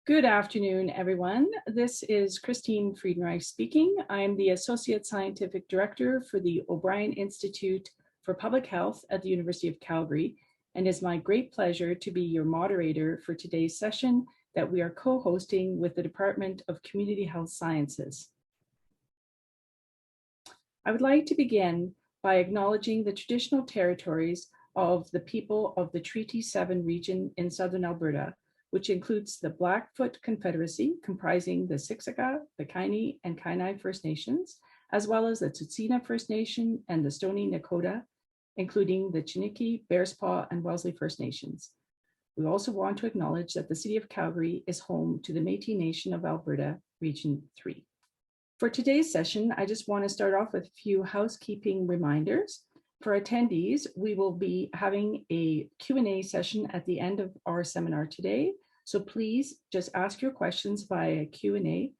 Good afternoon, everyone. This is Christine Friedenreich speaking. I'm the Associate Scientific Director for the O'Brien Institute for Public Health at the University of Calgary, and it's my great pleasure to be your moderator for today's session that we are co-hosting with the Department of Community Health Sciences. I would like to begin by acknowledging the traditional territories of the people of the Treaty 7 region in southern Alberta, which includes the Blackfoot Confederacy, comprising the Siksika, the Kainai, and Kainai First Nations, as well as the Tsuut'ina First Nation and the Stoney Nakoda, including the Chiniki, Bearspaw, and Wellesley First Nations. We also want to acknowledge that the City of Calgary is home to the Métis Nation of Alberta, Region 3. For today's session, I just want to start off with a few housekeeping reminders. For attendees, we will be having a Q&A session at the end of our seminar today. So please just ask your questions via Q&A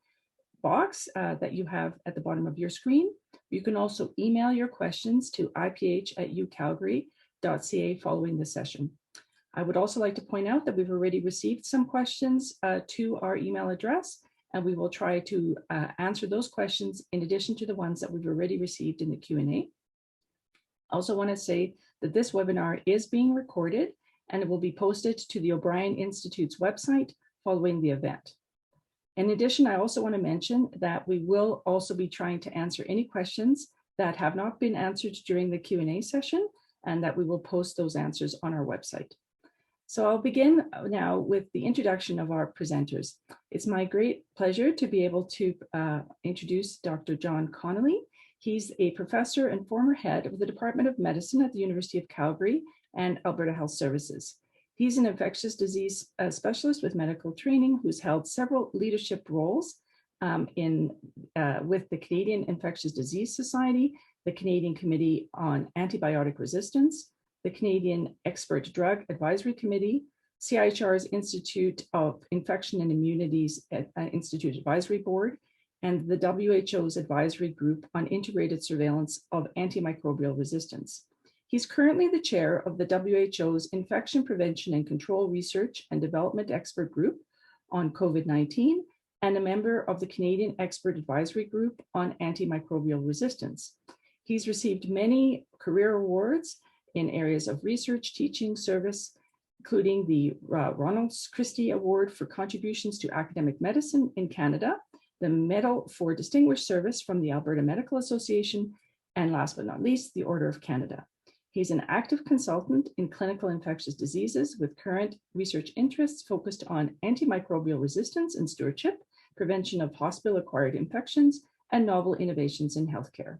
box that you have at the bottom of your screen. You can also email your questions to iph@ucalgary.ca following the session. I would also like to point out that we've already received some questions to our email address, and we will try to answer those questions in addition to the ones that we've already received in the Q&A. I also want to say that this webinar is being recorded and it will be posted to the O'Brien Institute's website following the event. In addition, I also want to mention that we will also be trying to answer any questions that have not been answered during the Q&A session, and that we will post those answers on our website. So I'll begin now with the introduction of our presenters. It's my great pleasure to be able to introduce Dr. John Connolly. He's a professor and former head of the Department of Medicine at the University of Calgary and Alberta Health Services. He's an infectious disease specialist with medical training who's held several leadership roles with the Canadian Infectious Disease Society, the Canadian Committee on Antibiotic Resistance, the Canadian Expert Drug Advisory Committee, CIHR's Institute of Infection and Immunities Institute Advisory Board, and the WHO's Advisory Group on Integrated Surveillance of Antimicrobial Resistance. He's currently the chair of the WHO's Infection Prevention and Control Research and Development Expert Group on COVID-19 and a member of the Canadian Expert Advisory Group on Antimicrobial Resistance. He's received many career awards in areas of research, teaching, service, including the Ronald Christie Award for Contributions to Academic Medicine in Canada, the Medal for Distinguished Service from the Alberta Medical Association, and last but not least, the Order of Canada. He's an active consultant in clinical infectious diseases with current research interests focused on antimicrobial resistance and stewardship, prevention of hospital-acquired infections, and novel innovations in healthcare.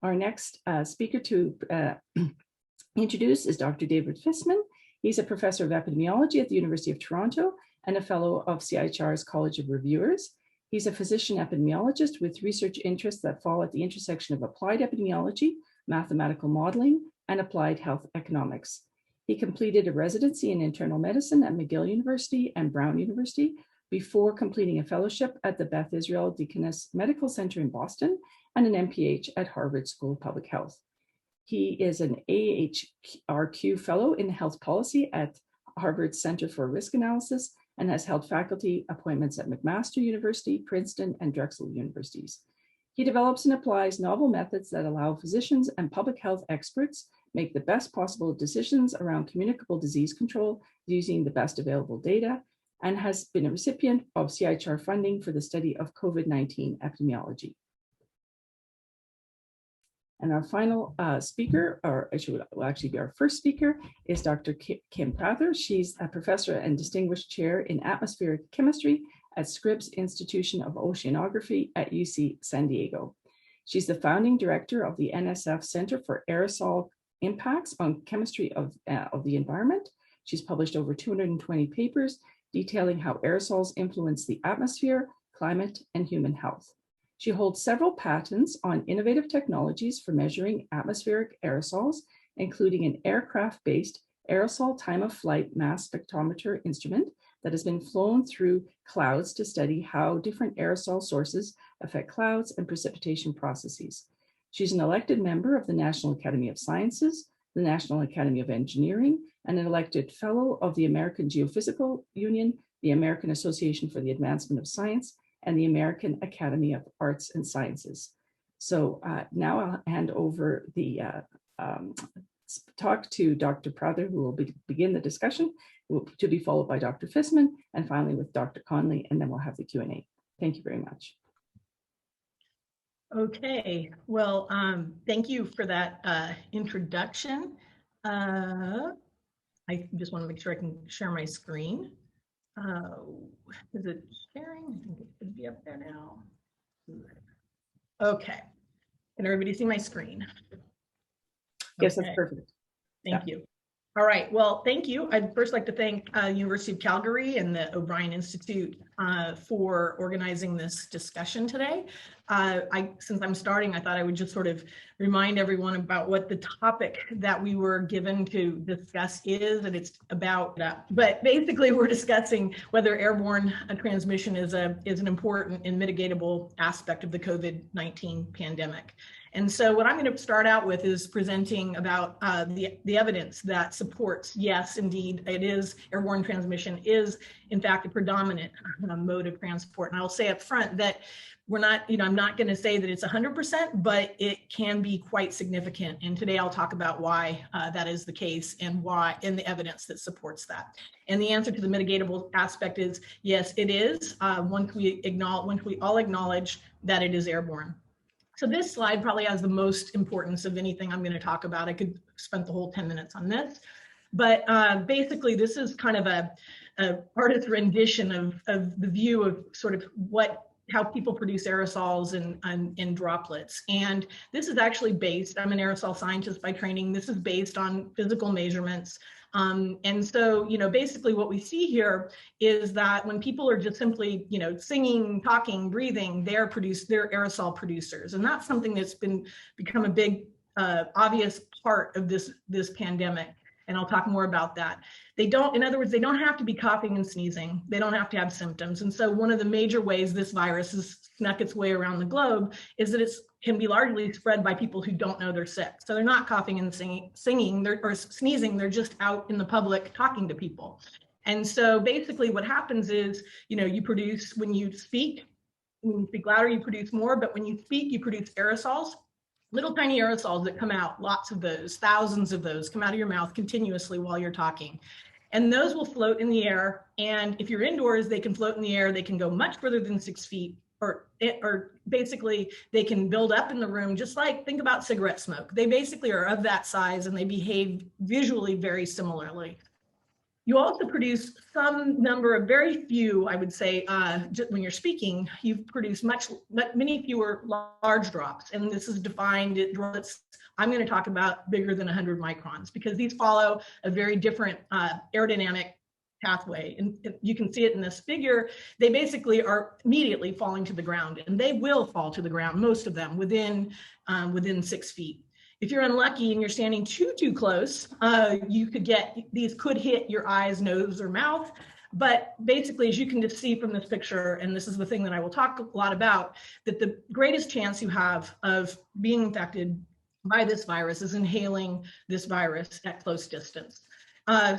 Our next speaker to introduce is Dr. David Fisman. He's a professor of epidemiology at the University of Toronto and a fellow of CIHR's College of Reviewers. He's a physician epidemiologist with research interests that fall at the intersection of applied epidemiology, mathematical modeling, and applied health economics. He completed a residency in internal medicine at McGill University and Brown University before completing a fellowship at the Beth Israel Deaconess Medical Center in Boston and an MPH at Harvard School of Public Health. He is an AHRQ fellow in health policy at Harvard Center for Risk Analysis and has held faculty appointments at McMaster University, Princeton, and Drexel Universities. He develops and applies novel methods that allow physicians and public health experts make the best possible decisions around communicable disease control using the best available data, and has been a recipient of CIHR funding for the study of COVID-19 epidemiology. And our final speaker, or actually will actually be our first speaker, is Dr. Kim Prather. She's a professor and distinguished chair in atmospheric chemistry at Scripps Institution of Oceanography at UC San Diego. She's the founding director of the NSF Center for Aerosol Impacts on Chemistry of the Environment. She's published over 220 papers detailing how aerosols influence the atmosphere, climate, and human health. She holds several patents on innovative technologies for measuring atmospheric aerosols, including an aircraft-based aerosol time-of-flight mass spectrometer instrument that has been flown through clouds to study how different aerosol sources affect clouds and precipitation processes. She's an elected member of the National Academy of Sciences, the National Academy of Engineering, and an elected fellow of the American Geophysical Union, the American Association for the Advancement of Science, and the American Academy of Arts and Sciences. So now I'll hand over the talk to Dr. Prather, who will begin the discussion, to be followed by Dr. Fissman, and finally with Dr. Conley, and then we'll have the Q&A. Thank you very much. Okay, well, thank you for that introduction. I just want to make sure I can share my screen. Is it sharing? I think it should be up there now. Okay, can everybody see my screen? Yes, that's perfect. Thank you. All right, well, thank you. I'd first like to thank University of Calgary and the O'Brien Institute for organizing this discussion today. Since I'm starting, I thought I would just sort of remind everyone about what the topic that we were given to discuss is, and it's about that. But basically, we're discussing whether airborne transmission is an important and mitigatable aspect of the COVID-19 pandemic. And so what I'm going to start out with is presenting about the evidence that supports, yes, indeed, it is airborne transmission is, in fact, a predominant mode of transport. And I'll say up front that we're not, I'm not going to say that it's 100%, but it can be quite significant. And today I'll talk about why that is the case and why, and the evidence that supports that. And the answer to the mitigatable aspect is, yes, it is, once we all acknowledge that it is airborne. So this slide probably has the most importance of anything I'm going to talk about. I could spend the whole 10 minutes on this, but basically this is kind of a artist's rendition of the view of sort of how people produce aerosols and droplets. And this is actually based, I'm an aerosol scientist by training, this is based on physical measurements. And so, basically what we see here is that when people are just simply, singing, talking, breathing, they're aerosol producers. And that's something that's become a big, obvious part of this pandemic. And I'll talk more about that. In other words, they don't have to be coughing and sneezing. They don't have to have symptoms. And so one of the major ways this virus has snuck its way around the globe is that it can be largely spread by people who don't know they're sick. So they're not coughing and singing or sneezing. They're just out in the public talking to people. And so basically what happens is, you produce, when you speak louder, you produce more, but when you speak, you produce aerosols. Little tiny aerosols that come out, lots of those, thousands of those come out of your mouth continuously while you're talking. And those will float in the air. And if you're indoors, they can float in the air. They can go much further than 6 feet, or basically they can build up in the room, just like, think about cigarette smoke. They basically are of that size and they behave visually very similarly. You also produce some number of, very few, I would say, when you're speaking, you produce many fewer large drops. And this is defined, droplets, I'm going to talk about bigger than 100 microns, because these follow a very different aerodynamic pathway. And you can see it in this figure. They basically are immediately falling to the ground, and they will fall to the ground, most of them, within 6 feet. If you're unlucky and you're standing too close, these could hit your eyes, nose, or mouth. But basically, as you can just see from this picture, and this is the thing that I will talk a lot about, that the greatest chance you have of being infected by this virus is inhaling this virus at close distance.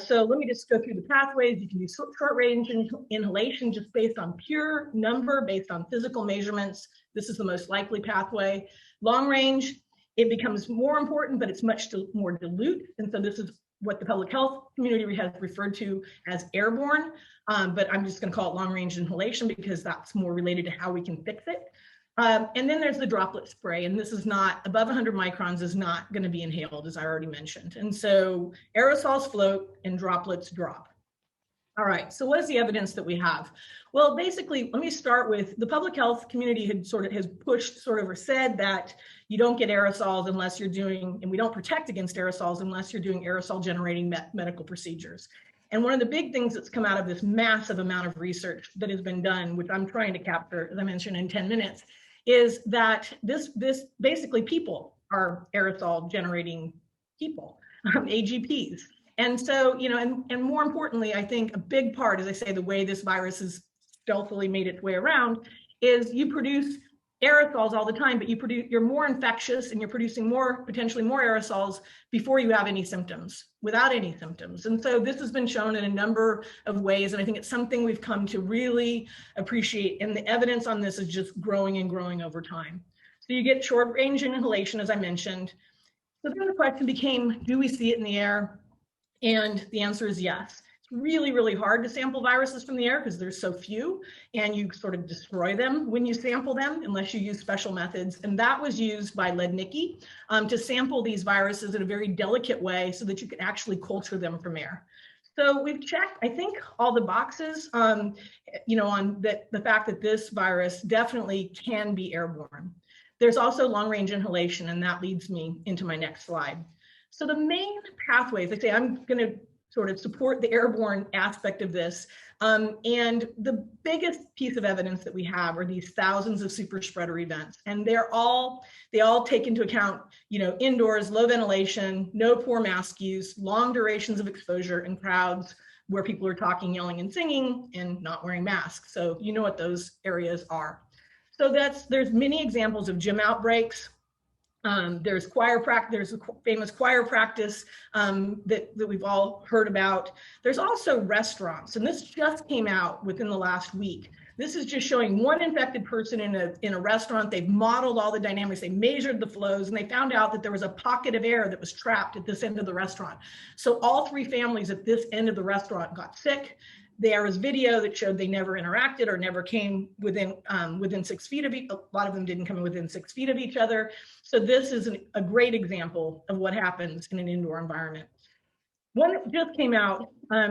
So let me just go through the pathways. You can do short range inhalation just based on pure number, based on physical measurements. This is the most likely pathway. Long range, it becomes more important, but it's much more dilute. And so this is what the public health community has referred to as airborne, but I'm just going to call it long range inhalation because that's more related to how we can fix it. And then there's the droplet spray, and this is not, above 100 microns is not going to be inhaled, as I already mentioned. And so aerosols float and droplets drop. All right, so what is the evidence that we have? Well, basically, let me start with the public health community has pushed or said that you don't get aerosols unless you're doing, and we don't protect against aerosols unless you're doing aerosol generating medical procedures. And one of the big things that's come out of this massive amount of research that has been done, which I'm trying to capture, as I mentioned, in 10 minutes, is that this basically people are aerosol generating people, AGPs. And so, and more importantly, I think a big part, as I say, the way this virus has stealthily made its way around is you produce aerosols all the time, but you're more infectious and you're producing potentially more aerosols before you have any symptoms, without any symptoms. And so this has been shown in a number of ways, and I think it's something we've come to really appreciate, and the evidence on this is just growing and growing over time. So you get short range inhalation, as I mentioned. So then the question became, do we see it in the air? And the answer is yes. It's really, really hard to sample viruses from the air because there's so few, and you sort of destroy them when you sample them unless you use special methods. And that was used by Lednicki to sample these viruses in a very delicate way so that you can actually culture them from air. So we've checked, I think, all the boxes, on the fact that this virus definitely can be airborne. There's also long-range inhalation, and that leads me into my next slide. So the main pathways, like I say, I'm going to sort of support the airborne aspect of this. And the biggest piece of evidence that we have are these thousands of super spreader events. And they all take into account, indoors, low ventilation, no poor mask use, long durations of exposure in crowds where people are talking, yelling, and singing and not wearing masks. So you know what those areas are. So there's many examples of gym outbreaks. There's choir practice. There's a famous choir practice that we've all heard about. There's also restaurants, and this just came out within the last week. This is just showing one infected person in a restaurant. They've modeled all the dynamics. They measured the flows, and they found out that there was a pocket of air that was trapped at this end of the restaurant. So all three families at this end of the restaurant got sick. There was video that showed they never interacted or never came within 6 feet of each. A lot of them didn't come within 6 feet of each other. So this is a great example of what happens in an indoor environment. One that just came out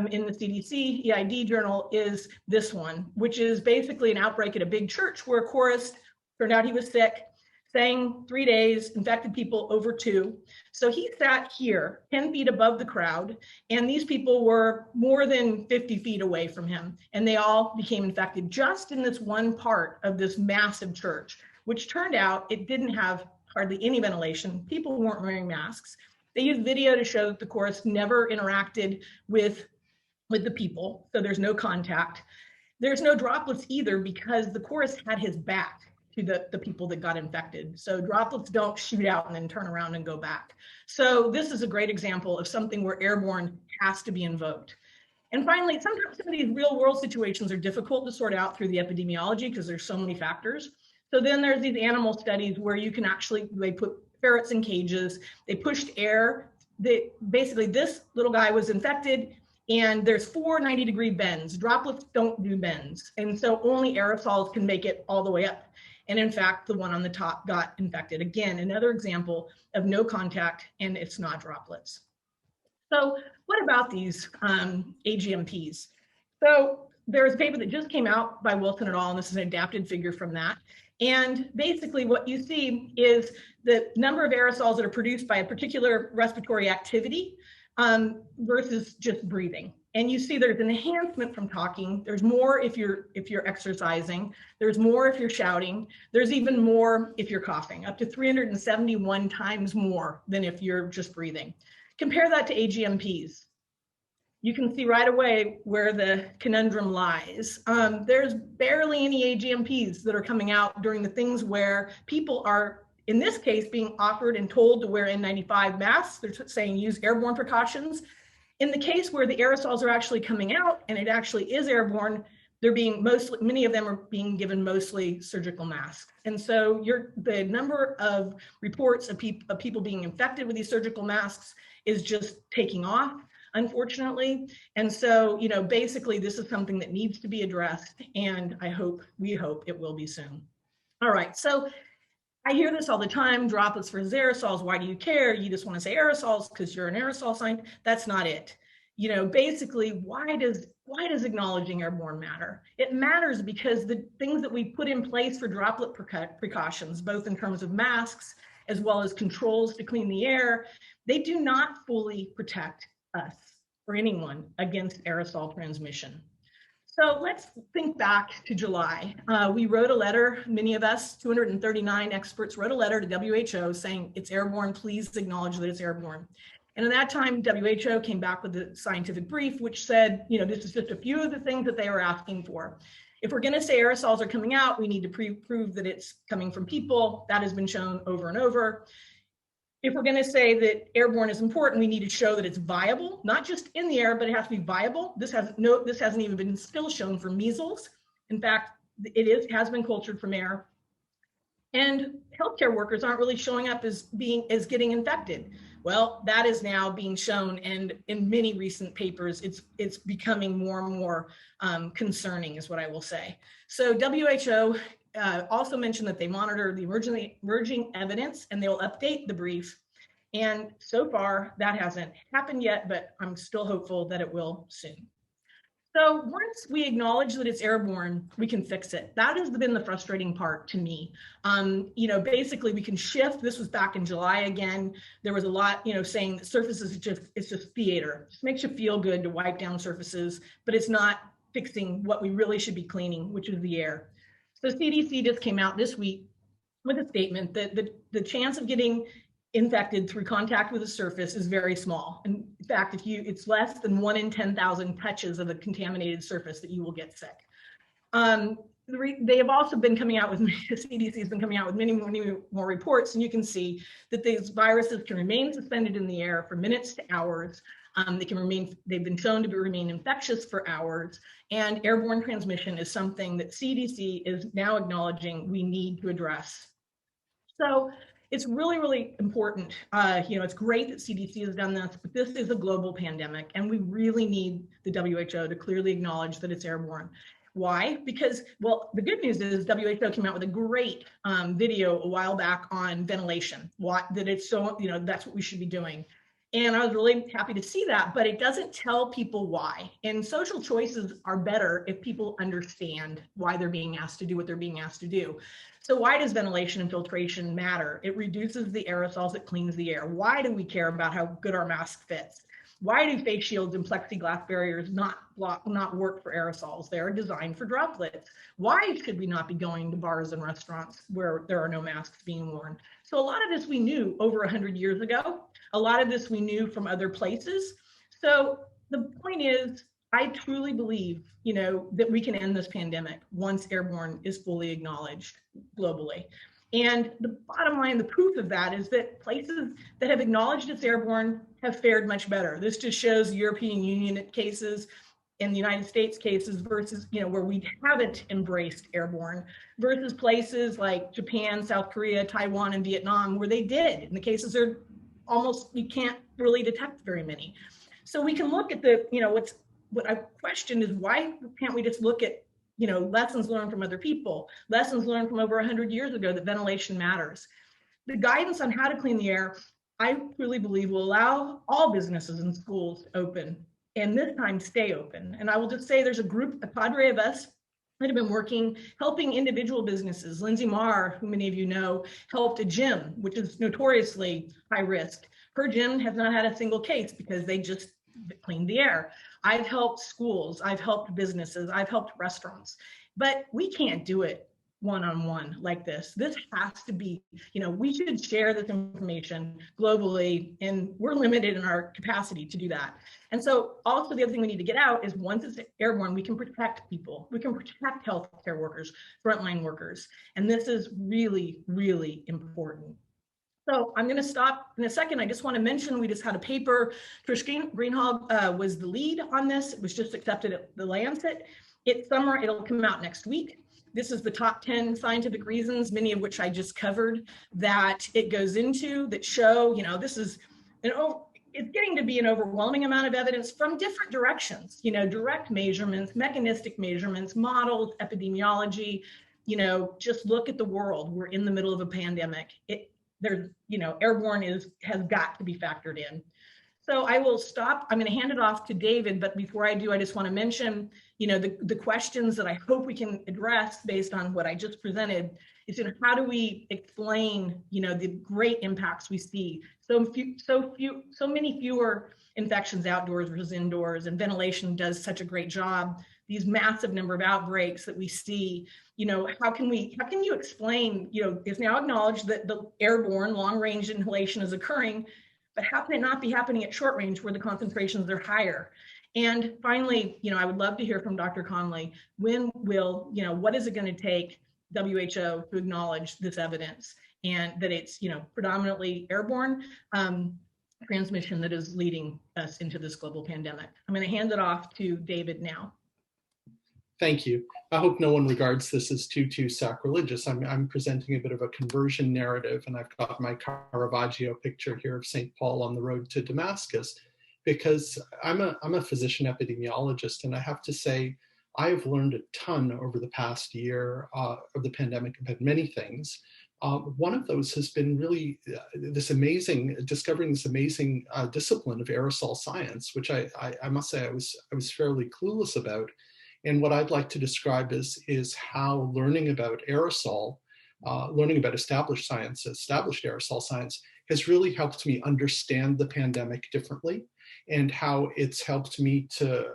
in the CDC EID journal is this one, which is basically an outbreak at a big church where a chorist turned out he was sick, sang 3 days, infected people over 2. So he sat here 10 feet above the crowd, and these people were more than 50 feet away from him, and they all became infected just in this one part of this massive church, which turned out it didn't have hardly any ventilation. People weren't wearing masks. They used video to show that the chorus never interacted with the people, so there's no contact. There's no droplets either because the chorus had his back to the people that got infected. So droplets don't shoot out and then turn around and go back. So this is a great example of something where airborne has to be invoked. And finally, sometimes some of these real world situations are difficult to sort out through the epidemiology because there's so many factors. So then there's these animal studies where you can they put ferrets in cages, they pushed air. Basically this little guy was infected, and there's 4 90-degree bends. Droplets don't do bends. And so only aerosols can make it all the way up. And in fact, the one on the top got infected. Again, another example of no contact, and it's not droplets. So what about these agmps? So there's a paper that just came out by Wilson et al., and this is an adapted figure from that. And basically what you see is the number of aerosols that are produced by a particular respiratory activity versus just breathing. And you see there's an enhancement from talking. There's more if you're exercising. There's more if you're shouting. There's even more if you're coughing, up to 371 times more than if you're just breathing. Compare that to agmps. You can see right away where the conundrum lies. There's barely any agmps that are coming out during the things where people are, in this case, being offered and told to wear N95 masks. They're saying use airborne precautions. In the case where the aerosols are actually coming out and it actually is airborne, many of them are being given mostly surgical masks. And so the number of reports of people being infected with these surgical masks is just taking off, unfortunately. And so, basically this is something that needs to be addressed, and we hope it will be soon. All right, so I hear this all the time, droplets versus aerosols. Why do you care? You just want to say aerosols because you're an aerosol scientist. That's not it. Basically, why does acknowledging airborne matter? It matters because the things that we put in place for droplet precautions, both in terms of masks as well as controls to clean the air, they do not fully protect us or anyone against aerosol transmission. So let's think back to July. We wrote a letter, many of us, 239 experts wrote a letter to WHO saying it's airborne, please acknowledge that it's airborne. And at that time, WHO came back with a scientific brief, which said, this is just a few of the things that they were asking for. If we're going to say aerosols are coming out, we need to prove that it's coming from people. That has been shown over and over. If we're going to say that airborne is important, we need to show that it's viable, not just in the air, but it has to be viable. This hasn't even been still shown for measles. In fact, has been cultured from air. And healthcare workers aren't really showing up as getting infected. Well, that is now being shown, and in many recent papers, it's becoming more and more concerning, is what I will say. So WHO also mentioned that they monitor the emerging evidence, and they'll update the brief. And so far, that hasn't happened yet, but I'm still hopeful that it will soon. So once we acknowledge that it's airborne, we can fix it. That has been the frustrating part to me. Basically we can shift. This was back in July again. There was a lot, saying that surfaces it's just theater. It just makes you feel good to wipe down surfaces, but it's not fixing what we really should be cleaning, which is the air. So CDC just came out this week with a statement that the chance of getting infected through contact with a surface is very small. In fact, it's less than 1 in 10,000 touches of a contaminated surface that you will get sick. They have also been coming out with, CDC has been coming out with many more reports, and you can see that these viruses can remain suspended in the air for minutes to hours. They've been shown to remain infectious for hours, and airborne transmission is something that CDC is now acknowledging we need to address. So it's really, really important. It's great that CDC has done this, but this is a global pandemic, and we really need the WHO to clearly acknowledge that it's airborne. Why? Because, well, the good news is WHO came out with a great video a while back on ventilation, that it's so, that's what we should be doing. And I was really happy to see that, but it doesn't tell people why. And social choices are better if people understand why they're being asked to do what they're being asked to do. So why does ventilation and filtration matter? It reduces the aerosols, it cleans the air. Why do we care about how good our mask fits? Why do face shields and plexiglass barriers not work for aerosols? They are designed for droplets. Why should we not be going to bars and restaurants where there are no masks being worn? So a lot of this we knew over 100 years ago. A lot of this we knew from other places. So the point is, I truly believe, that we can end this pandemic once airborne is fully acknowledged globally. And the bottom line, the proof of that is that places that have acknowledged it's airborne have fared much better. This just shows European Union cases and the United States cases versus, where we haven't embraced airborne, versus places like Japan, South Korea, Taiwan, and Vietnam, where they did. And the cases are you can't really detect very many. So we can look at what I questioned is, why can't we just look at lessons learned from other people, lessons learned from over 100 years ago, that ventilation matters. The guidance on how to clean the air, I truly believe, will allow all businesses and schools open, and this time stay open. And I will just say there's a cadre of us that have been helping individual businesses. Lindsay Marr, who many of you know, helped a gym, which is notoriously high risk. Her gym has not had a single case because they just cleaned the air. I've helped schools, I've helped businesses, I've helped restaurants, but we can't do it one-on-one like this. This has to be, we should share this information globally, and we're limited in our capacity to do that. And so also the other thing we need to get out is, once it's airborne, we can protect people. We can protect healthcare workers, frontline workers. And this is really, really important. So I'm going to stop in a second. I just want to mention, we just had a paper. Trish Greenhalgh was the lead on this. It was just accepted at the Lancet. It'll come out next week. This is the top 10 scientific reasons, many of which I just covered, that it goes into, that show, this is it's getting to be an overwhelming amount of evidence from different directions, direct measurements, mechanistic measurements, models, epidemiology. Just look at the world. We're in the middle of a pandemic. Airborne has got to be factored in. So I will stop. I'm going to hand it off to David, but before I do, I just want to mention, the questions that I hope we can address based on what I just presented is, how do we explain, the great impacts we see? So many fewer infections outdoors versus indoors, and ventilation does such a great job. These massive number of outbreaks that we see, how can you explain, it's now acknowledged that the airborne long-range inhalation is occurring, but how can it not be happening at short range where the concentrations are higher? And finally, I would love to hear from Dr. Conley. When will, what is it going to take WHO to acknowledge this evidence and that it's, predominantly airborne transmission that is leading us into this global pandemic? I'm going to hand it off to David now. Thank you. I hope no one regards this as too sacrilegious. I'm presenting a bit of a conversion narrative, and I've got my Caravaggio picture here of St. Paul on the road to Damascus, because I'm a physician epidemiologist, and I have to say I have learned a ton over the past year of the pandemic about many things. One of those has been really discovering this amazing discipline of aerosol science, which I must say I was fairly clueless about. And what I'd like to describe is how learning about aerosol, learning about established aerosol science, has really helped me understand the pandemic differently, and how it's helped me to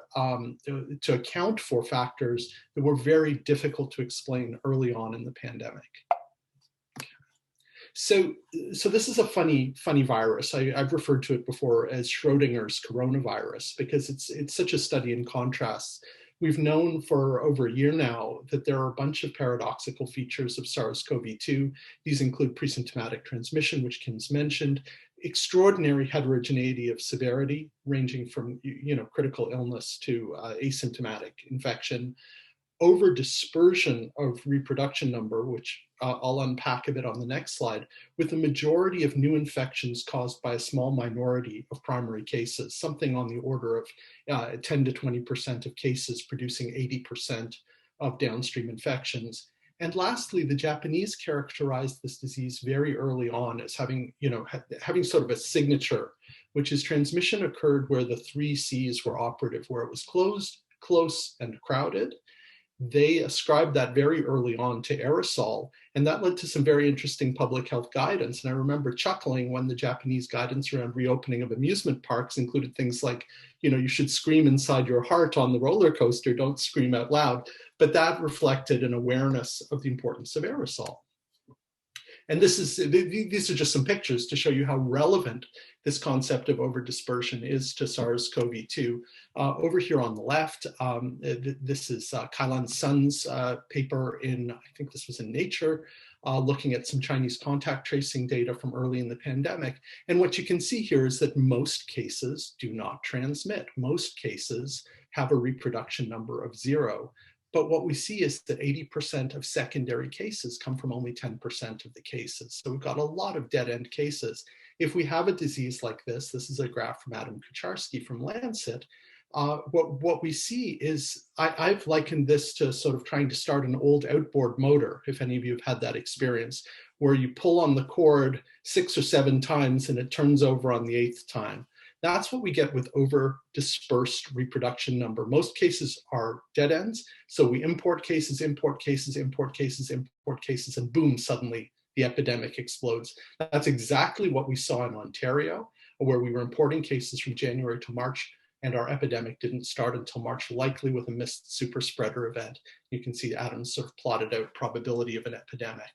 account for factors that were very difficult to explain early on in the pandemic. So this is a funny virus. I've referred to it before as Schrodinger's coronavirus, because it's such a study in contrasts. We've known for over a year now that there are a bunch of paradoxical features of SARS-CoV-2. These include presymptomatic transmission, which Kim's mentioned, extraordinary heterogeneity of severity, ranging from critical illness to asymptomatic infection, over dispersion of reproduction number, which I'll unpack a bit on the next slide, with the majority of new infections caused by a small minority of primary cases, something on the order of 10 to 20% of cases producing 80% of downstream infections. And lastly, the Japanese characterized this disease very early on as having sort of a signature, which is transmission occurred where the 3 C's were operative, where it was closed, close, and crowded. They ascribed that very early on to aerosol, and that led to some very interesting public health guidance. And I remember chuckling when the Japanese guidance around reopening of amusement parks included things like, you should scream inside your heart on the roller coaster, don't scream out loud. But that reflected an awareness of the importance of aerosol. And these are just some pictures to show you how relevant this concept of overdispersion is to SARS-CoV-2. Over here on the left, this is Kailan Sun's paper in, I think this was in Nature, looking at some Chinese contact tracing data from early in the pandemic. And what you can see here is that most cases do not transmit. Most cases have a reproduction number of 0. But what we see is that 80% of secondary cases come from only 10% of the cases. So we've got a lot of dead-end cases. If we have a disease like this is a graph from Adam Kucharski from Lancet. What we see is, I've likened this to sort of trying to start an old outboard motor, if any of you have had that experience, where you pull on the cord 6 or 7 times and it turns over on the 8th time. That's what we get with over-dispersed reproduction number. Most cases are dead ends, so we import cases, and boom, suddenly the epidemic explodes. That's exactly what we saw in Ontario, where we were importing cases from January to March, and our epidemic didn't start until March, likely with a missed super spreader event. You can see Adam's sort of plotted out probability of an epidemic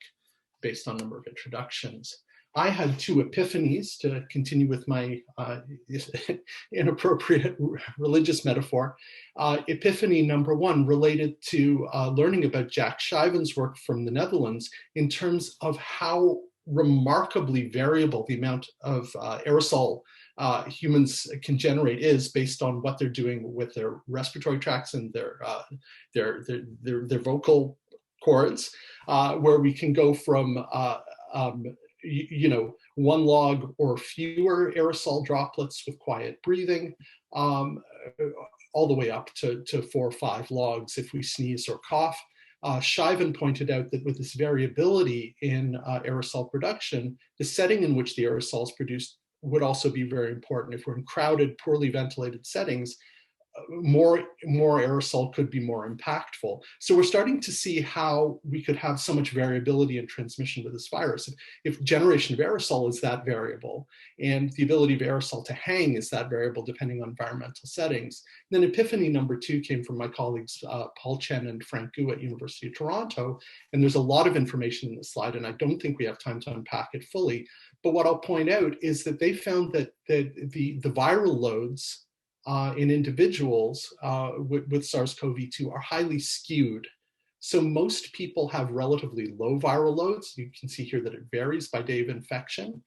based on number of introductions. I had 2 epiphanies, to continue with my inappropriate religious metaphor. Epiphany number 1 related to learning about Jack Schijven's work from the Netherlands in terms of how remarkably variable the amount of aerosol humans can generate is based on what they're doing with their respiratory tracts and their vocal cords, where we can go from 1 log or fewer aerosol droplets with quiet breathing, all the way up to 4 or 5 logs if we sneeze or cough. Schijven pointed out that with this variability in aerosol production, the setting in which the aerosol is produced would also be very important. If we're in crowded, poorly ventilated settings, more aerosol could be more impactful. So we're starting to see how we could have so much variability in transmission with this virus. If generation of aerosol is that variable, and the ability of aerosol to hang is that variable depending on environmental settings, then epiphany number 2 came from my colleagues Paul Chen and Frank Gu at University of Toronto. And there's a lot of information in this slide, and I don't think we have time to unpack it fully. But what I'll point out is that they found that the viral loads in individuals with SARS-CoV-2 are highly skewed. So most people have relatively low viral loads. You can see here that it varies by day of infection,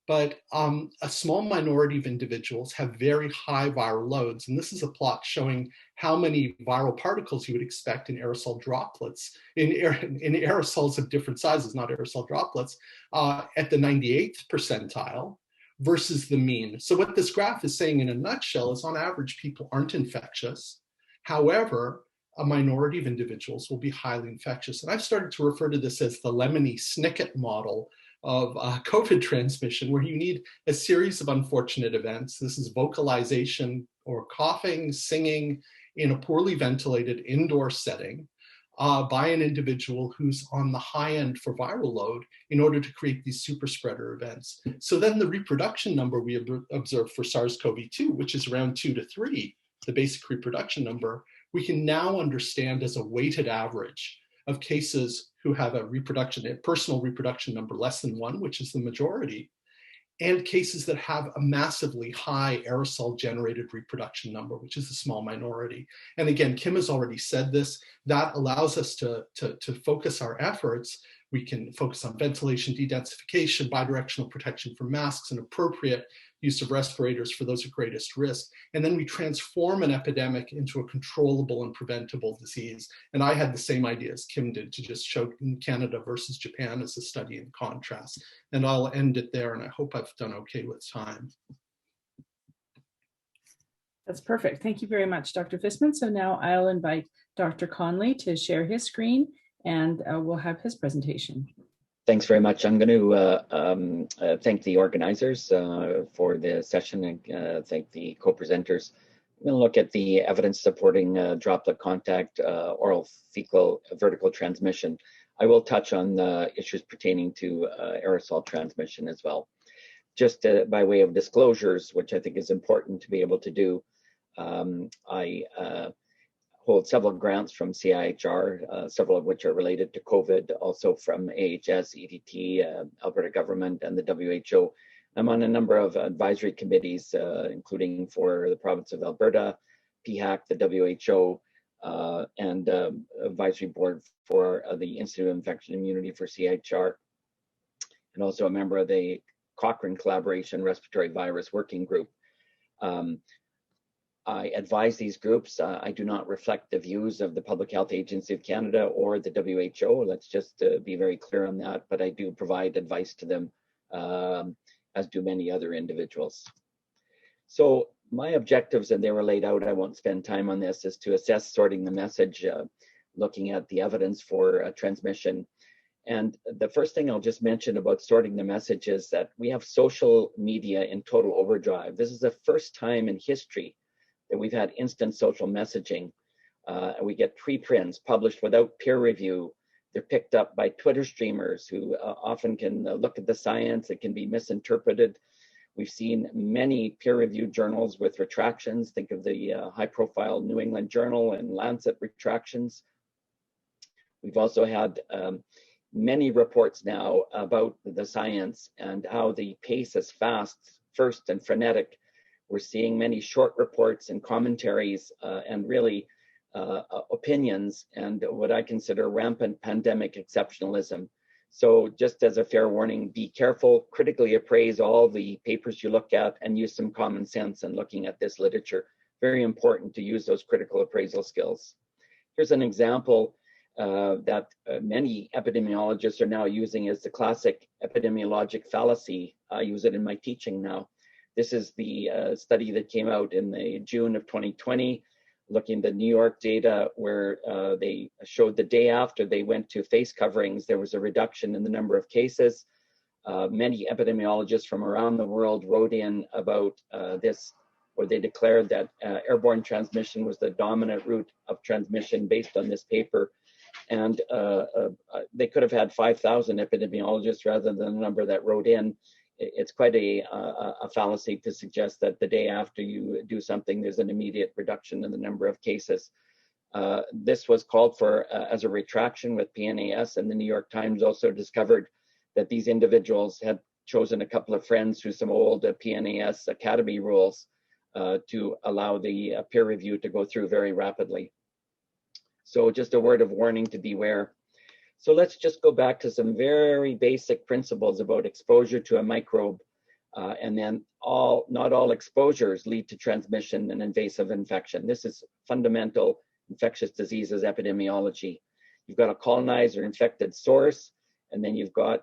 but a small minority of individuals have very high viral loads. And this is a plot showing how many viral particles you would expect in aerosol droplets, in aerosols of different sizes, not aerosol droplets, at the 98th percentile versus the mean. So what this graph is saying in a nutshell is on average, people aren't infectious. However, a minority of individuals will be highly infectious. And I've started to refer to this as the Lemony-Snicket model of COVID transmission, where you need a series of unfortunate events. This is vocalization or coughing, singing in a poorly ventilated indoor setting by an individual who's on the high end for viral load in order to create these super spreader events. So then the reproduction number we observed for SARS-CoV-2, which is around 2 to 3, the basic reproduction number, we can now understand as a weighted average of cases who have a personal reproduction number less than 1, which is the majority, and cases that have a massively high aerosol generated reproduction number, which is the small minority. And again, Kim has already said this, that allows us to focus our efforts. We can focus on ventilation, dedensification, bidirectional protection from masks, and appropriate use of respirators for those at greatest risk. And then we transform an epidemic into a controllable and preventable disease. And I had the same idea as Kim did to just show Canada versus Japan as a study in contrast. And I'll end it there, and I hope I've done okay with time. That's perfect. Thank you very much, Dr. Visman. So now I'll invite Dr. Conley to share his screen, and we'll have his presentation. Thanks very much. I'm going to thank the organizers for the session and thank the co-presenters. I'm going to look at the evidence supporting droplet contact, oral fecal vertical transmission. I will touch on the issues pertaining to aerosol transmission as well. Just by way of disclosures, which I think is important to be able to do, I hold several grants from CIHR, several of which are related to COVID, also from AHS, EDT, Alberta government, and the WHO. I'm on a number of advisory committees, including for the province of Alberta, PHAC, the WHO, and advisory board for the Institute of Infection Immunity for CIHR, and also a member of the Cochrane Collaboration Respiratory Virus Working Group. I advise these groups. I do not reflect the views of the Public Health Agency of Canada or the WHO. Let's just be very clear on that, but I do provide advice to them, as do many other individuals. So my objectives, and they were laid out, I won't spend time on this, is to assess sorting the message, looking at the evidence for transmission. And the first thing I'll just mention about sorting the message is that we have social media in total overdrive. This is the first time in history that we've had instant social messaging. We get preprints published without peer review. They're picked up by Twitter streamers who often can look at the science. It can be misinterpreted. We've seen many peer-reviewed journals with retractions. Think of the high-profile New England Journal and Lancet retractions. We've also had many reports now about the science and how the pace is fast, first, and frenetic. We're seeing many short reports and commentaries and really opinions and what I consider rampant pandemic exceptionalism. So just as a fair warning, be careful, critically appraise all the papers you look at and use some common sense in looking at this literature. Very important to use those critical appraisal skills. Here's an example that many epidemiologists are now using as the classic epidemiologic fallacy. I use it in my teaching now. This is the study that came out in the June of 2020, looking at the New York data where they showed the day after they went to face coverings, there was a reduction in the number of cases. Many epidemiologists from around the world wrote in about this, where they declared that airborne transmission was the dominant route of transmission based on this paper. And they could have had 5,000 epidemiologists rather than the number that wrote in. It's quite a fallacy to suggest that the day after you do something, there's an immediate reduction in the number of cases. This was called for as a retraction with PNAS, and the New York Times also discovered that these individuals had chosen a couple of friends through some old PNAS Academy rules to allow the peer review to go through very rapidly. So just a word of warning to beware. So let's just go back to some very basic principles about exposure to a microbe. And then not all exposures lead to transmission and invasive infection. This is fundamental infectious diseases epidemiology. You've got a colonized or infected source, and then you've got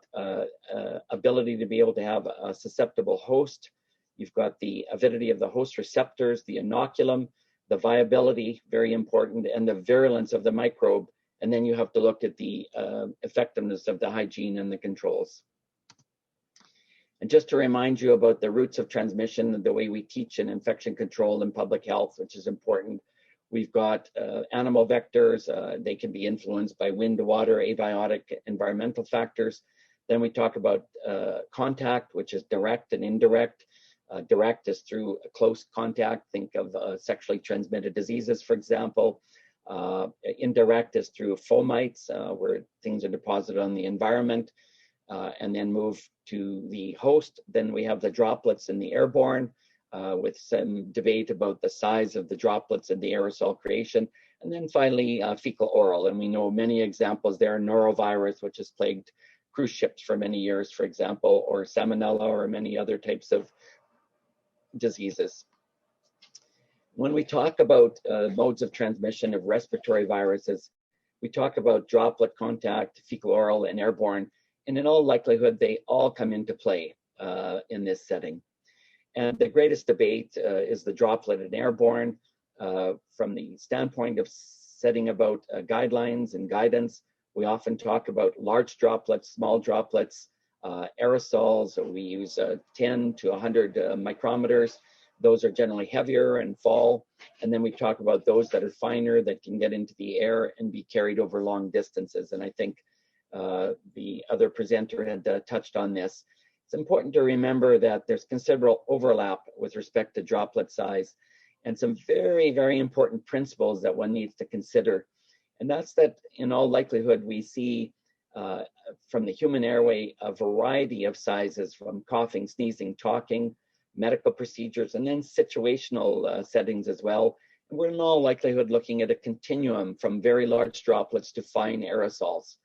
ability to be able to have a susceptible host. You've got the avidity of the host receptors, the inoculum, the viability, very important, and the virulence of the microbe. And then you have to look at the effectiveness of the hygiene and the controls. And just to remind you about the routes of transmission, the way we teach in infection control and public health, which is important. We've got animal vectors. They can be influenced by wind, water, abiotic, environmental factors. Then we talk about contact, which is direct and indirect. Direct is through close contact. Think of sexually transmitted diseases, for example. Indirect is through fomites, where things are deposited on the environment, and then move to the host. Then we have the droplets and the airborne, with some debate about the size of the droplets and the aerosol creation. And then finally, fecal oral. And we know many examples there, norovirus, which has plagued cruise ships for many years, for example, or salmonella, or many other types of diseases. When we talk about modes of transmission of respiratory viruses, we talk about droplet contact, fecal oral, and airborne. And in all likelihood, they all come into play in this setting. And the greatest debate is the droplet and airborne. From the standpoint of setting about guidelines and guidance, we often talk about large droplets, small droplets, aerosols. So we use 10 to 100 micrometers. Those are generally heavier and fall. And then we talk about those that are finer, that can get into the air and be carried over long distances. And I think the other presenter had touched on this. It's important to remember that there's considerable overlap with respect to droplet size, and some very, very important principles that one needs to consider. And that's that in all likelihood, we see from the human airway a variety of sizes, from coughing, sneezing, talking, medical procedures, and then situational settings as well. And we're in all likelihood looking at a continuum from very large droplets to fine aerosols.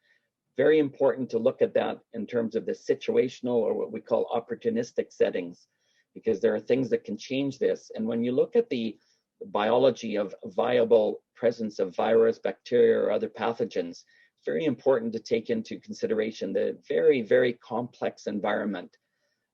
Very important to look at that in terms of the situational, or what we call opportunistic settings, because there are things that can change this. And when you look at the biology of viable presence of virus, bacteria, or other pathogens, it's very important to take into consideration the very, very complex environment.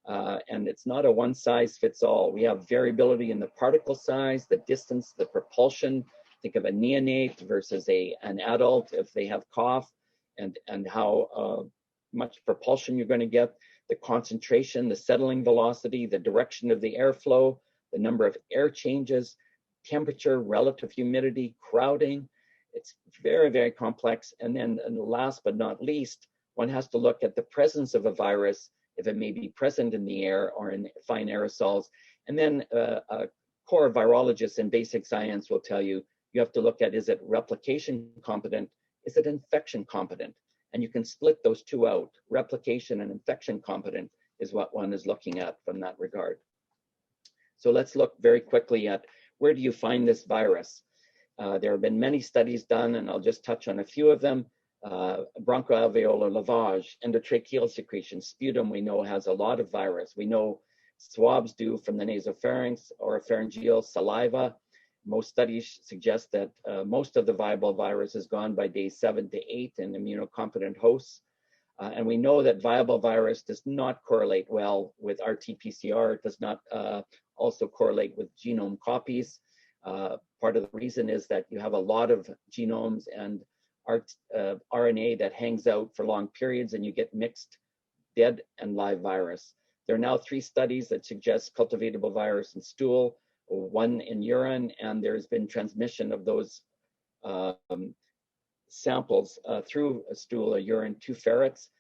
And it's not a one size fits all. We have variability in the particle size, the distance, the propulsion. Think of a neonate versus an adult if they have cough, and how much propulsion you're going to get, the concentration, the settling velocity, the direction of the airflow, the number of air changes, temperature, relative humidity, crowding. It's very, very complex. And then last but not least, one has to look at the presence of a virus, if it may be present in the air or in fine aerosols. And then a core virologist in basic science will tell you, you have to look at, is it replication competent? Is it infection competent? And you can split those two out. Replication and infection competent is what one is looking at from that regard. So let's look very quickly at, where do you find this virus? There have been many studies done, and I'll just touch on a few of them. Bronchoalveolar lavage, endotracheal secretion, sputum we know has a lot of virus. We know swabs do from the nasopharynx or pharyngeal, saliva. Most studies suggest that most of the viable virus is gone by day 7 to 8 in immunocompetent hosts. And we know that viable virus does not correlate well with RT-PCR. It does not also correlate with genome copies. Part of the reason is that you have a lot of genomes and RNA that hangs out for long periods, and you get mixed dead and live virus. There are now 3 studies that suggest cultivatable virus in stool, 1 in urine, and there's been transmission of those samples through a stool or urine to ferrets.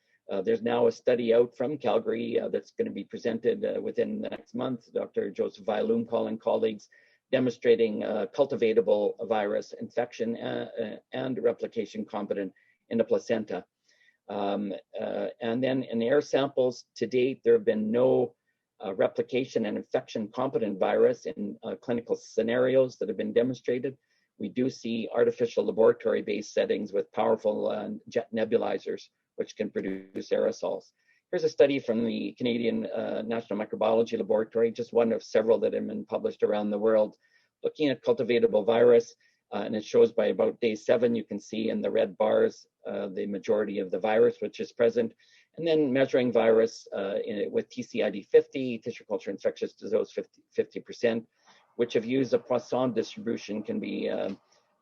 There's now a study out from Calgary that's going to be presented within the next month. Dr. Joseph Vialumkal and colleagues demonstrating cultivatable virus infection and replication competent in the placenta. And then in air samples, to date, there have been no replication and infection competent virus in clinical scenarios that have been demonstrated. We do see artificial laboratory-based settings with powerful jet nebulizers, which can produce aerosols. Here's a study from the Canadian National Microbiology Laboratory, just one of several that have been published around the world, looking at cultivatable virus, and it shows by about day 7, you can see in the red bars the majority of the virus which is present, and then measuring virus with TCID50, tissue culture infectious disease 50%, which if used a Poisson distribution can be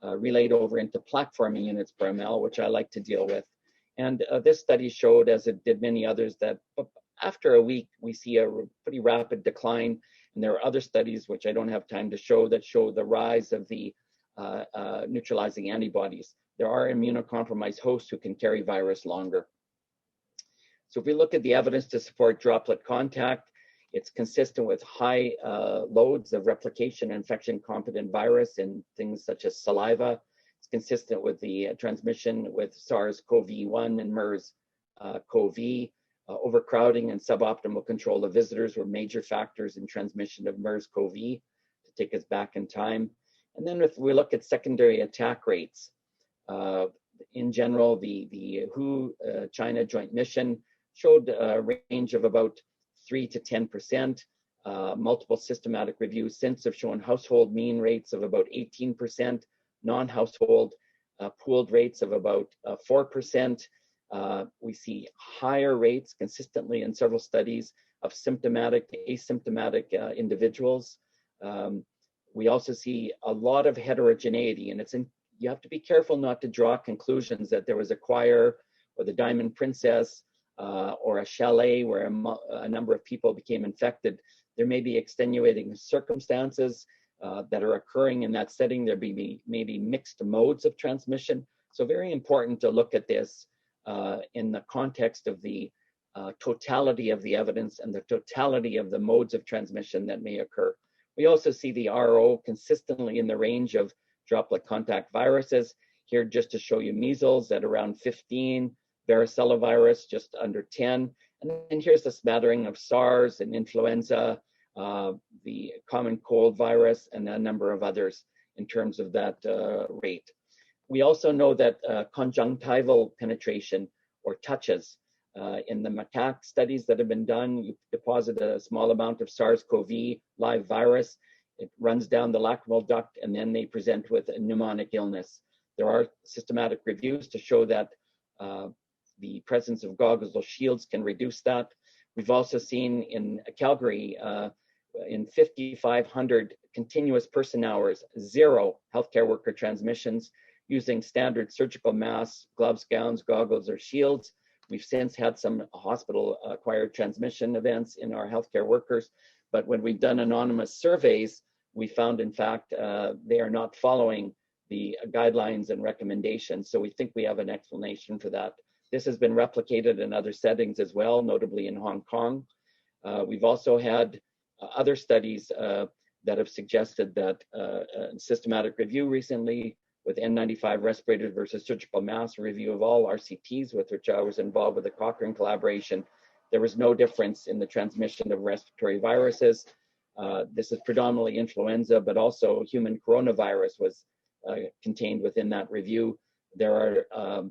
relayed over into plaque forming units per ml, which I like to deal with. And this study showed, as it did many others, that after a week, we see a pretty rapid decline. And there are other studies, which I don't have time to show, that show the rise of the neutralizing antibodies. There are immunocompromised hosts who can carry virus longer. So if we look at the evidence to support droplet contact, it's consistent with high loads of replication and infection competent virus in things such as saliva. It's consistent with the transmission with SARS-CoV-1 and MERS-CoV. Overcrowding and suboptimal control of visitors were major factors in transmission of MERS-CoV, to take us back in time. And then if we look at secondary attack rates, in general, the WHO-China joint mission showed a range of about 3 to 10%. Multiple systematic reviews since have shown household mean rates of about 18%, non-household pooled rates of about 4%. We see higher rates consistently in several studies of symptomatic to asymptomatic individuals. We also see a lot of heterogeneity, and you have to be careful not to draw conclusions that there was a choir or the Diamond Princess or a chalet where a number of people became infected. There may be extenuating circumstances that are occurring in that setting. There may be mixed modes of transmission. So very important to look at this in the context of the totality of the evidence and the totality of the modes of transmission that may occur. We also see the RO consistently in the range of droplet contact viruses. Here, just to show you measles at around 15, varicella virus just under 10. And then here's the smattering of SARS and influenza, the common cold virus, and a number of others in terms of that rate. We also know that conjunctival penetration or touches in the macaque studies that have been done, you deposit a small amount of SARS-CoV live virus, it runs down the lacrimal duct, and then they present with a pneumonic illness. There are systematic reviews to show that the presence of goggles or shields can reduce that. We've also seen in Calgary, in 5,500 continuous person hours, 0 healthcare worker transmissions using standard surgical masks, gloves, gowns, goggles, or shields. We've since had some hospital-acquired transmission events in our healthcare workers, but when we've done anonymous surveys, we found, in fact, they are not following the guidelines and recommendations. So we think we have an explanation for that. This has been replicated in other settings as well, notably in Hong Kong. We've also had other studies that have suggested that systematic review recently with N95 respirators versus surgical masks, review of all RCTs with which I was involved with the Cochrane collaboration, there was no difference in the transmission of respiratory viruses. This is predominantly influenza, but also human coronavirus was contained within that review. There are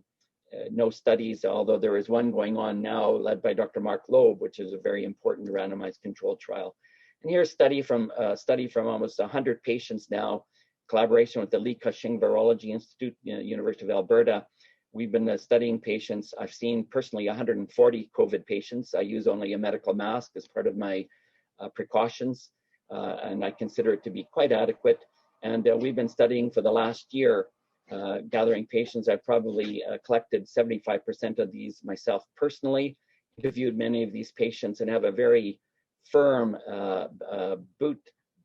no studies, although there is one going on now led by Dr. Mark Loeb, which is a very important randomized controlled trial. And here's a study from almost 100 patients now, collaboration with the Lee Cushing Virology Institute, University of Alberta. We've been studying patients. I've seen personally 140 COVID patients. I use only a medical mask as part of my precautions, and I consider it to be quite adequate. And we've been studying for the last year, gathering patients. I've probably collected 75% of these myself personally, interviewed many of these patients, and have a very firm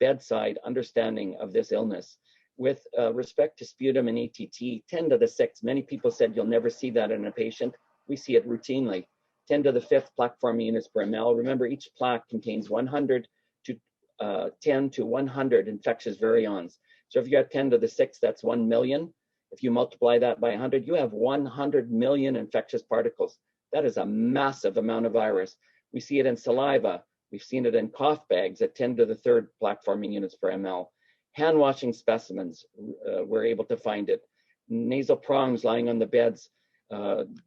bedside understanding of this illness. With respect to sputum and ETT, 10 to the 6th, many people said you'll never see that in a patient. We see it routinely. 10 to the 5th plaque forming units per ml. Remember, each plaque contains 100 to 10 to 100 infectious virions. So if you got 10 to the 6th, that's 1 million. If you multiply that by 100, you have 100 million infectious particles. That is a massive amount of virus. We see it in saliva, We've seen it in cough bags at 10 to the third plaque forming units per ml. Hand washing specimens, we're able to find it. Nasal prongs lying on the beds.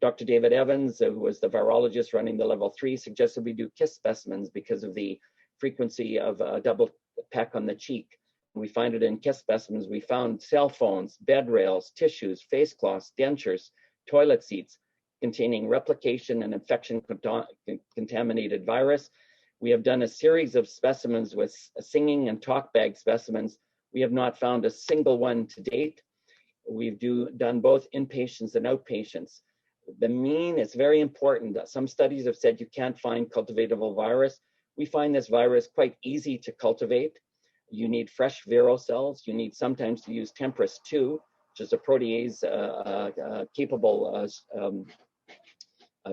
Dr. David Evans, who was the virologist running the level 3, suggested we do kiss specimens because of the frequency of a double peck on the cheek. We find it in kiss specimens. We found cell phones, bed rails, tissues, face cloths, dentures, toilet seats containing replication and infection contaminated virus. We have done a series of specimens with singing and talk bag specimens. We have not found a single one to date. We've done both inpatients and outpatients. The mean is very important. Some studies have said you can't find cultivatable virus. We find this virus quite easy to cultivate. You need fresh viral cells. You need sometimes to use Tempris-2, which is a protease capable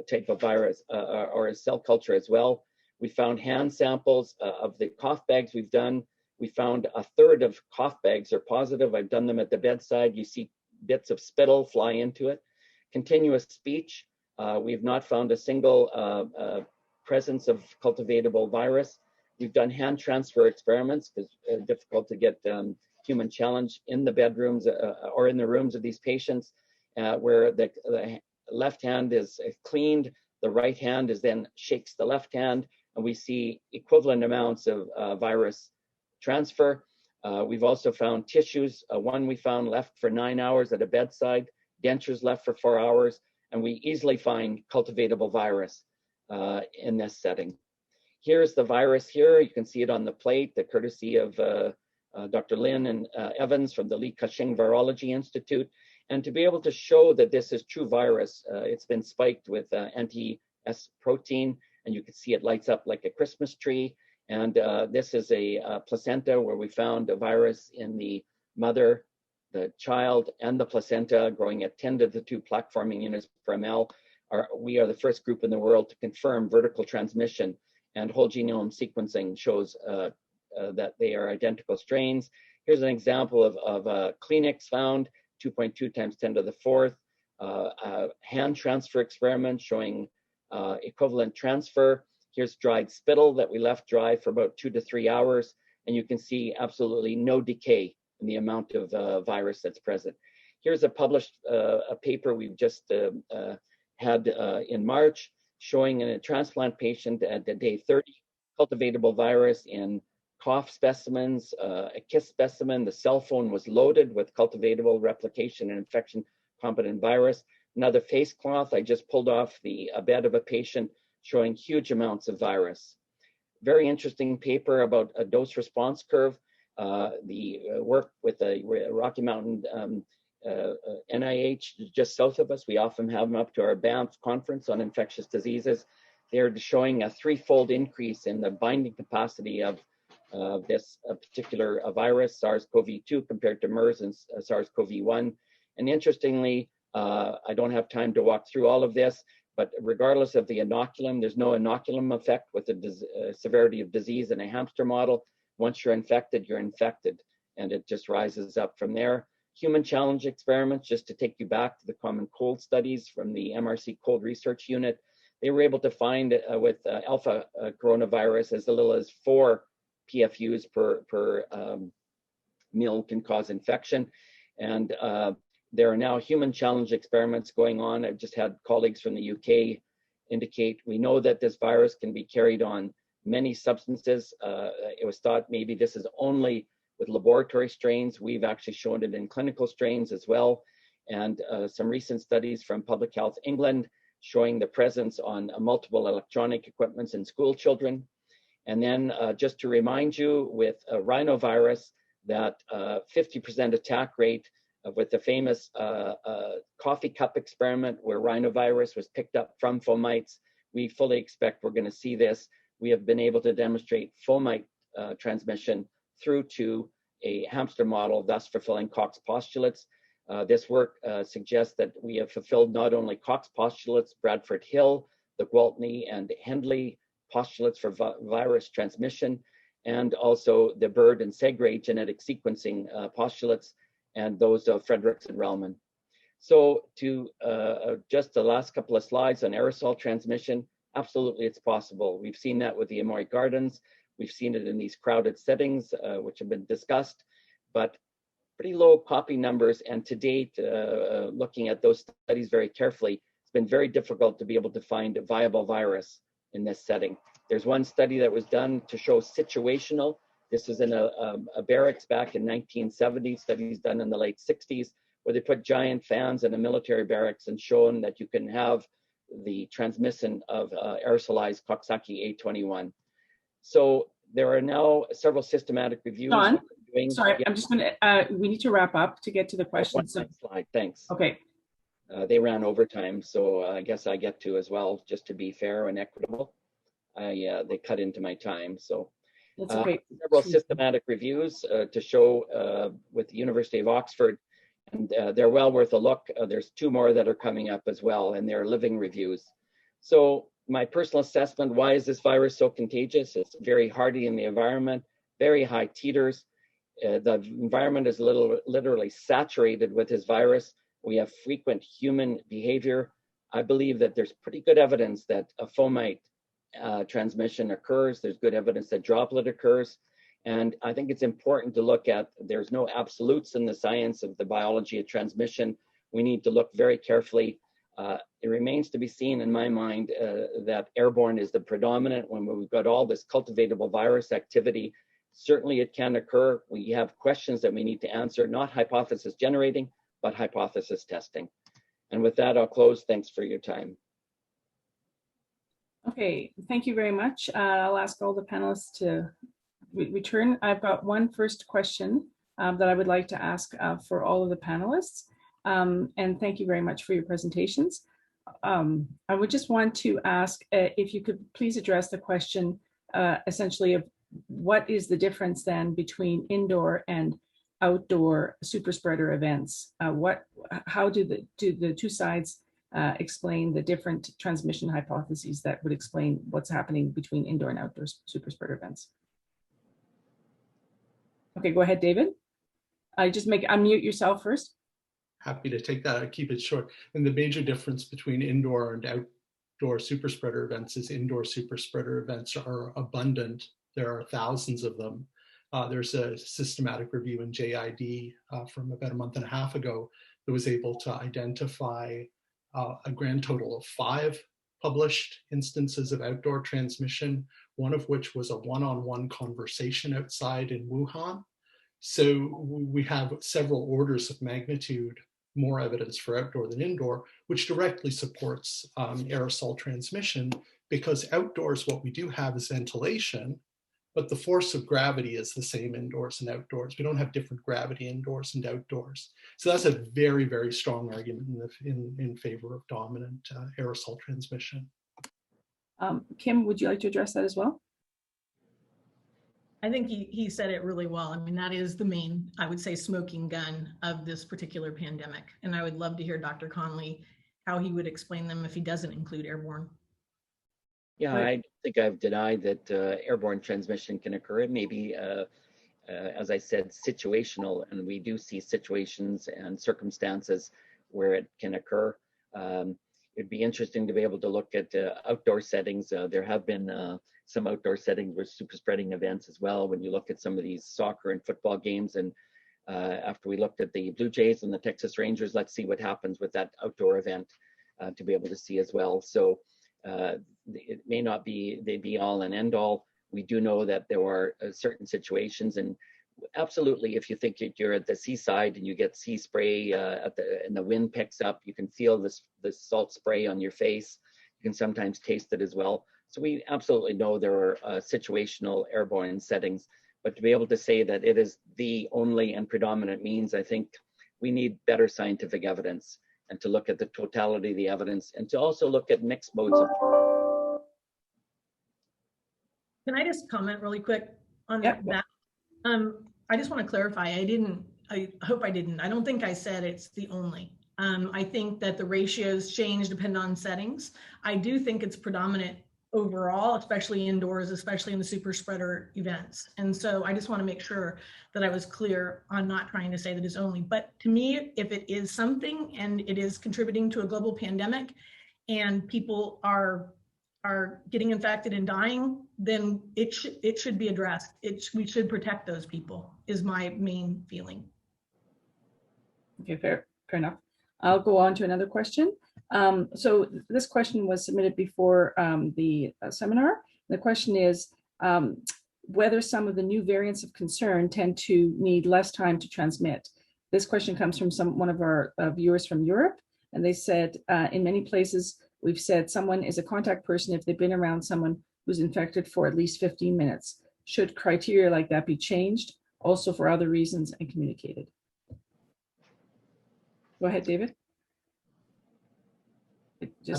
type of virus or a cell culture as well. We found hand samples of the cough bags we've done. We found a third of cough bags are positive. I've done them at the bedside. You see bits of spittle fly into it. Continuous speech. We've not found a single presence of cultivatable virus. We've done hand transfer experiments because it's difficult to get human challenge in the bedrooms or in the rooms of these patients where the left hand is cleaned, the right hand is then shakes the left hand, and we see equivalent amounts of virus transfer. We've also found tissues. One we found left for 9 hours at a bedside, dentures left for 4 hours, and we easily find cultivatable virus in this setting. Here's the virus here. You can see it on the plate, the courtesy of Dr. Lin and Evans from the Li Ka-shing Virology Institute. And to be able to show that this is true virus, it's been spiked with anti-S protein, and you can see it lights up like a Christmas tree. And this is a placenta where we found a virus in the mother, the child, and the placenta growing at 10 to the 2 plaque forming units per ml. We are the first group in the world to confirm vertical transmission, and whole genome sequencing shows that they are identical strains. Here's an example of Kleenex found, 2.2 times 10 to the 4th, hand transfer experiment showing equivalent transfer. Here's dried spittle that we left dry for about 2 to 3 hours, and you can see absolutely no decay in the amount of virus that's present. Here's a published a paper we've just had in March, showing in a transplant patient at the day 30, cultivatable virus in cough specimens, a kiss specimen. The cell phone was loaded with cultivatable replication and infection competent virus. Another face cloth I just pulled off the bed of a patient showing huge amounts of virus. Very interesting paper about a dose response curve. The work with the Rocky Mountain NIH just south of us. We often have them up to our Banff conference on infectious diseases. They're showing a 3-fold increase in the binding capacity of this particular virus, SARS-CoV-2, compared to MERS and SARS-CoV-1. And interestingly, I don't have time to walk through all of this, but regardless of the inoculum, there's no inoculum effect with the severity of disease in a hamster model. Once you're infected, and it just rises up from there. Human challenge experiments, just to take you back to the common cold studies from the MRC Cold Research Unit, they were able to find with alpha coronavirus as little as 4 PFUs per meal can cause infection. And there are now human challenge experiments going on. I've just had colleagues from the UK indicate we know that this virus can be carried on many substances. It was thought maybe this is only with laboratory strains. We've actually shown it in clinical strains as well. And some recent studies from Public Health England showing the presence on multiple electronic equipments in school children. And then just to remind you with rhinovirus that 50% attack rate with the famous coffee cup experiment where rhinovirus was picked up from fomites. We fully expect we're going to see this. We have been able to demonstrate fomite transmission through to a hamster model, thus fulfilling Koch's postulates. This work suggests that we have fulfilled not only Koch's postulates, Bradford Hill, the Gwaltney and Hendley postulates for virus transmission, and also the Bird and Segre genetic sequencing postulates, and those of Fredericks and Relman. So to just the last couple of slides on aerosol transmission, Absolutely, it's possible. We've seen that with the Amoy Gardens. We've seen it in these crowded settings, which have been discussed, but pretty low poppy numbers. And to date, looking at those studies very carefully, it's been very difficult to be able to find a viable virus in this setting. There's one study that was done to show situational. This was in a barracks back in 1970, studies done in the late 60s, where they put giant fans in a military barracks and shown that you can have the transmission of aerosolized Coxsackie A21. So there are now several systematic reviews. John, sorry, yeah. I'm just gonna, we need to wrap up to get to the questions. One slide, thanks. Okay. They ran overtime, so I guess I get to as well, just to be fair and equitable. They cut into my time, so. That's okay. Several systematic reviews to show with the University of Oxford, and they're well worth a look. There's 2 more that are coming up as well, and they're living reviews. So my personal assessment, why is this virus so contagious? It's very hardy in the environment, very high titers. The environment is literally saturated with this virus. We have frequent human behavior. I believe that there's pretty good evidence that a fomite transmission occurs. There's good evidence that droplet occurs. And I think it's important to look at, there's no absolutes in the science of the biology of transmission. We need to look very carefully. It remains to be seen in my mind that airborne is the predominant when we've got all this cultivatable virus activity. Certainly it can occur. We have questions that we need to answer, not hypothesis generating, but hypothesis testing. And with that, I'll close. Thanks for your time. Okay, thank you very much. I'll ask all the panelists to return. I've got one first question that I would like to ask for all of the panelists. And thank you very much for your presentations. I would just want to ask if you could please address the question essentially of what is the difference then between indoor and outdoor super spreader events? How do the 2 sides explain the different transmission hypotheses that would explain what's happening between indoor and outdoor super spreader events? Okay, go ahead, David. Unmute yourself first. Happy to take that. I'll keep it short. And the major difference between indoor and outdoor super spreader events is indoor super spreader events are abundant. There are thousands of them. There's a systematic review in JID from about a month and a half ago that was able to identify a grand total of 5 published instances of outdoor transmission, one of which was a one-on-one conversation outside in Wuhan. So we have several orders of magnitude more evidence for outdoor than indoor, which directly supports aerosol transmission, because outdoors what we do have is ventilation, but the force of gravity is the same indoors and outdoors. We don't have different gravity indoors and outdoors. So that's a very, very strong argument in favor of dominant aerosol transmission. Kim, would you like to address that as well? I think he said it really well. I mean, that is the main, I would say, smoking gun of this particular pandemic. And I would love to hear Dr. Conley, how he would explain them if he doesn't include airborne. Yeah, I don't think I've denied that airborne transmission can occur. It may be, as I said, situational, and we do see situations and circumstances where it can occur. It'd be interesting to be able to look at outdoor settings. There have been some outdoor settings with super spreading events as well. When you look at some of these soccer and football games, and after we looked at the Blue Jays and the Texas Rangers, let's see what happens with that outdoor event to be able to see as well. So it may not be the be all and end all. We do know that there are certain situations, and absolutely, if you think that you're at the seaside and you get sea spray and the wind picks up, you can feel this salt spray on your face. You can sometimes taste it as well. So we absolutely know there are situational airborne settings, but to be able to say that it is the only and predominant means, I think we need better scientific evidence, and to look at the totality of the evidence, and to also look at mixed modes of. Can I just comment really quick on that? I just want to clarify, I hope I didn't. I don't think I said it's the only. I think that the ratios change depending on settings. I do think it's predominant overall, especially indoors, especially in the super spreader events. And so I just want to make sure that I was clear on not trying to say that it's only. But to me, if it is something and it is contributing to a global pandemic and people are are getting infected and dying, then it should be addressed. We should protect those people, is my main feeling. Okay, fair enough. I'll go on to another question. So this question was submitted before the seminar. The question is whether some of the new variants of concern tend to need less time to transmit. This question comes from one of our viewers from Europe, and they said, in many places, we've said someone is a contact person if they've been around someone who's infected for at least 15 minutes. Should criteria like that be changed, also for other reasons, and communicated? Go ahead, David.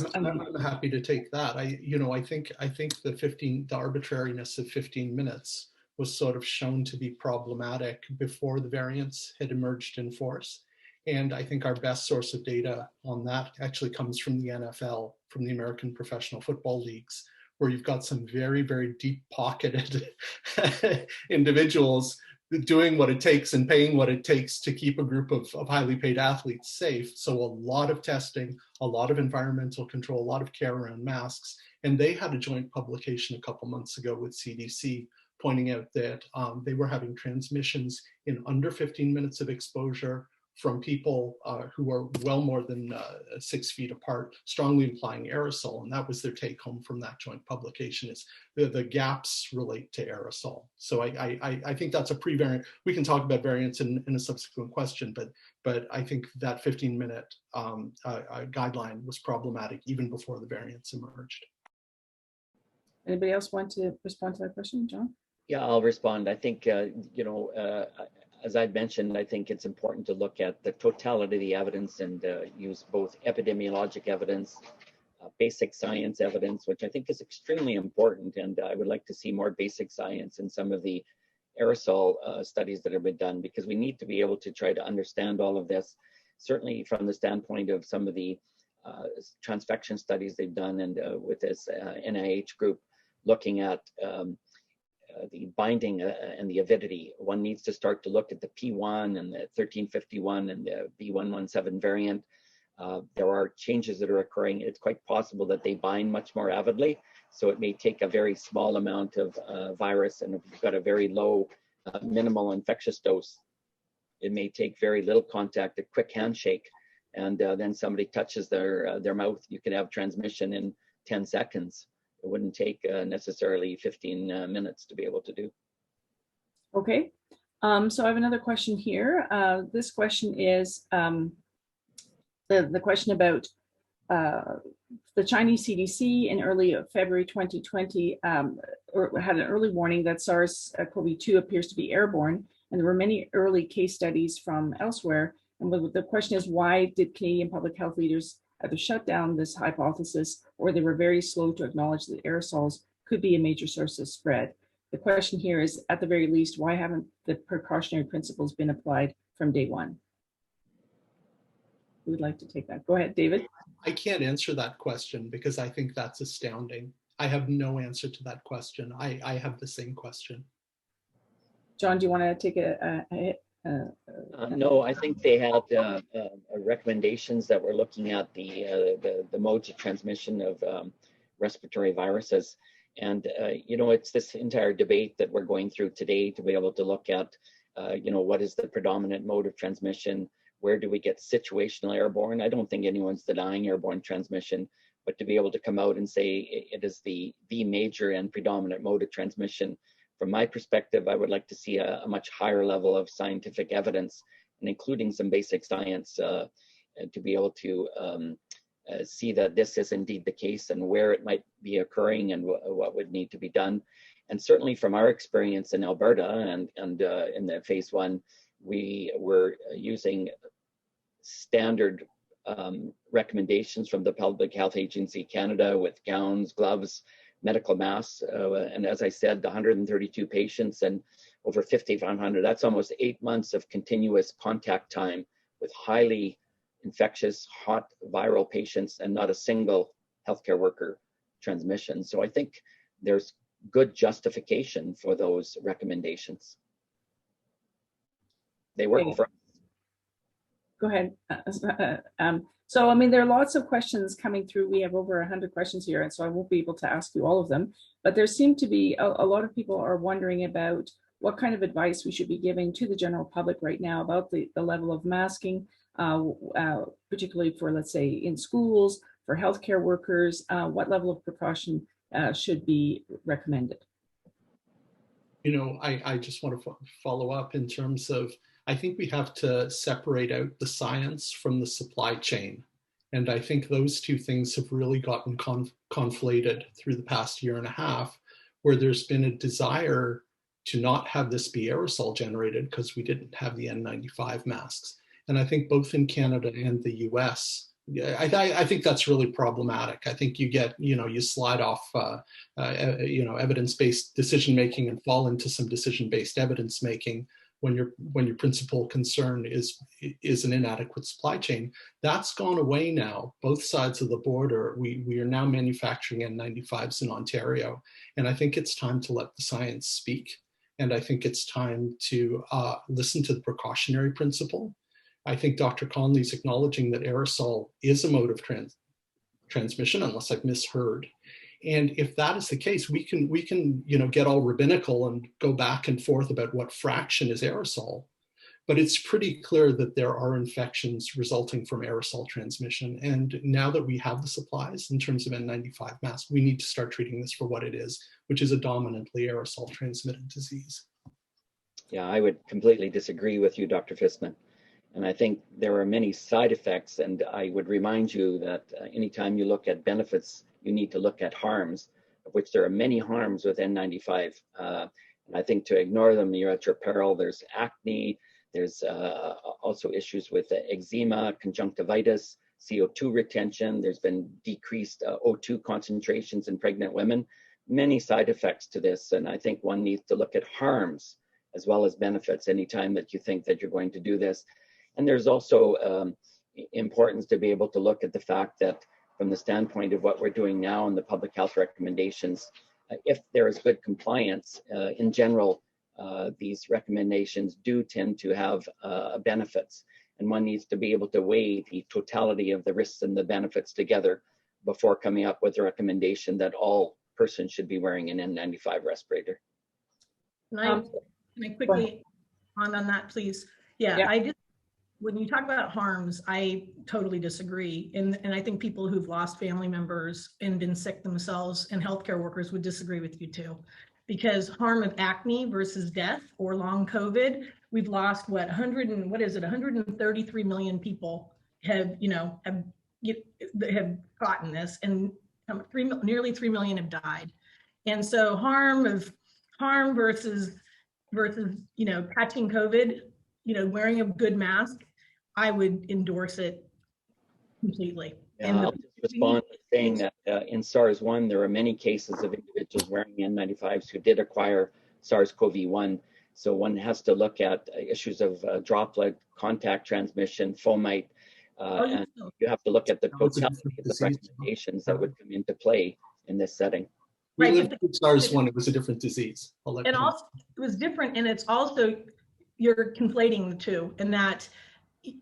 I'm happy to take that. I think the arbitrariness of 15 minutes was sort of shown to be problematic before the variants had emerged in force. And I think our best source of data on that actually comes from the NFL, from the American Professional Football Leagues, where you've got some very, very deep-pocketed individuals doing what it takes and paying what it takes to keep a group of highly paid athletes safe. So a lot of testing, a lot of environmental control, a lot of care around masks. And they had a joint publication a couple months ago with CDC pointing out that they were having transmissions in under 15 minutes of exposure from people who are well more than 6 feet apart, strongly implying aerosol. And that was their take home from that joint publication, is the gaps relate to aerosol. So I think that's a pre-variant. We can talk about variants in a subsequent question, but I think that 15-minute guideline was problematic even before the variants emerged. Anybody else want to respond to that question, John? Yeah, I'll respond. I think, as I mentioned, I think it's important to look at the totality of the evidence and use both epidemiologic evidence, basic science evidence, which I think is extremely important. And I would like to see more basic science in some of the aerosol studies that have been done, because we need to be able to try to understand all of this, certainly from the standpoint of some of the transfection studies they've done, and with this NIH group looking at the binding and the avidity. One needs to start to look at the P1 and the 1351 and the B117 variant. There are changes that are occurring. It's quite possible that they bind much more avidly. So it may take a very small amount of virus, and if you've got a very low minimal infectious dose, it may take very little contact, a quick handshake, and then somebody touches their mouth. You can have transmission in 10 seconds. It wouldn't take necessarily 15 minutes to be able to do. Okay, so I have another question here. This question is the question about the Chinese CDC in early February 2020 or had an early warning that SARS-CoV-2 appears to be airborne, and there were many early case studies from elsewhere. And the question is, why did Canadian public health leaders either shut down this hypothesis, or they were very slow to acknowledge that aerosols could be a major source of spread? The question here is, at the very least, why haven't the precautionary principles been applied from day one? Who would like to take that? Go ahead, David. I can't answer that question because I think that's astounding. I have no answer to that question. I have the same question. John, do you want to take a hit? No, I think they had recommendations that were looking at the modes of transmission of respiratory viruses. And, it's this entire debate that we're going through today to be able to look at, what is the predominant mode of transmission? Where do we get situational airborne? I don't think anyone's denying airborne transmission, but to be able to come out and say it is the major and predominant mode of transmission, from my perspective, I would like to see a much higher level of scientific evidence, and including some basic science to be able to see that this is indeed the case and where it might be occurring and what would need to be done. And certainly from our experience in Alberta and in the phase 1, we were using standard recommendations from the Public Health Agency Canada with gowns, gloves, medical masks, and as I said, the 132 patients and over 5,500, that's almost 8 months of continuous contact time with highly infectious, hot viral patients and not a single healthcare worker transmission. So I think there's good justification for those recommendations. They work for us. go ahead. So, I mean, there are lots of questions coming through. We have over 100 questions here, and so I won't be able to ask you all of them. But there seem to be a lot of people are wondering about what kind of advice we should be giving to the general public right now about the level of masking, particularly for, let's say, in schools, for healthcare workers, what level of precaution should be recommended. You know, I just want to follow up in terms of, I think we have to separate out the science from the supply chain. And I think those two things have really gotten conflated through the past year and a half, where there's been a desire to not have this be aerosol generated because we didn't have the N95 masks. And I think both in Canada and the US, I think that's really problematic. I think you get, you slide off, evidence-based decision-making and fall into some decision-based evidence-making when your principal concern is an inadequate supply chain. That's gone away now. Both sides of the border, we are now manufacturing N95s in Ontario. And I think it's time to let the science speak. And I think it's time to listen to the precautionary principle. I think Dr. Conley's acknowledging that aerosol is a mode of transmission, unless I've misheard. And if that is the case, we can get all rabbinical and go back and forth about what fraction is aerosol. But it's pretty clear that there are infections resulting from aerosol transmission. And now that we have the supplies in terms of N95 masks, we need to start treating this for what it is, which is a dominantly aerosol transmitted disease. Yeah, I would completely disagree with you, Dr. Fissman. And I think there are many side effects, and I would remind you that anytime you look at benefits, you need to look at harms, of which there are many harms with N95. And I think to ignore them, you're at your peril. There's acne, there's also issues with eczema, conjunctivitis, CO2 retention. There's been decreased O2 concentrations in pregnant women, many side effects to this. And I think one needs to look at harms as well as benefits anytime that you think that you're going to do this. And there's also importance to be able to look at the fact that from the standpoint of what we're doing now in the public health recommendations, if there is good compliance, in general, these recommendations do tend to have benefits. And one needs to be able to weigh the totality of the risks and the benefits together before coming up with a recommendation that all persons should be wearing an N95 respirator. Can I quickly on that, please? Yeah. When you talk about harms, I totally disagree. And I think people who've lost family members and been sick themselves and healthcare workers would disagree with you too. Because harm of acne versus death or long COVID, we've lost 133 million people have gotten this, and nearly 3 million have died. And so harm versus catching COVID, wearing a good mask, I would endorse it completely. I'll just respond to saying that in SARS-1, there are many cases of individuals wearing N95s who did acquire SARS-CoV-1. So one has to look at issues of droplet, contact transmission, fomite, and you have to look at the totality of the recommendations that would come into play in this setting. We lived with SARS-1, it was a different disease. And also, it was different, and it's also, you're conflating the two, and that,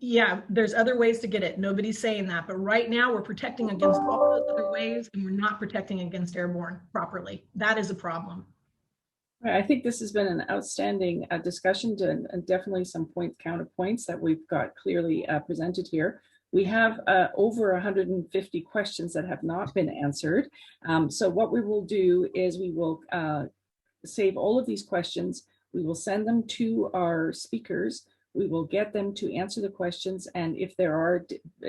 yeah, there's other ways to get it. Nobody's saying that, but right now we're protecting against all those other ways, and we're not protecting against airborne properly. That is a problem. I think this has been an outstanding discussion, and definitely some counterpoints that we've got clearly presented here. We have over 150 questions that have not been answered. So what we will do is we will save all of these questions. We will send them to our speakers. We will get them to answer the questions. And if there are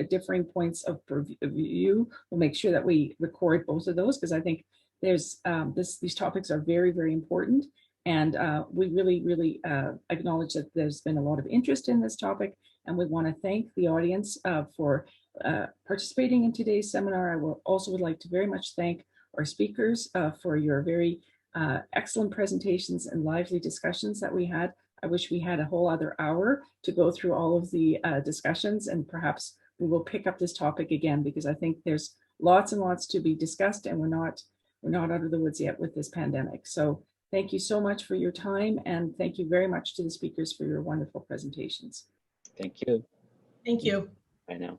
differing points of view, we'll make sure that we record both of those, because I think there's these topics are very, very important. And we really acknowledge that there's been a lot of interest in this topic. And we want to thank the audience for participating in today's seminar. I would like to very much thank our speakers for your very excellent presentations and lively discussions that we had. I wish we had a whole other hour to go through all of the discussions, and perhaps we will pick up this topic again, because I think there's lots and lots to be discussed, and we're not out of the woods yet with this pandemic. So thank you so much for your time, and thank you very much to the speakers for your wonderful presentations. Thank you. Thank you. Bye now.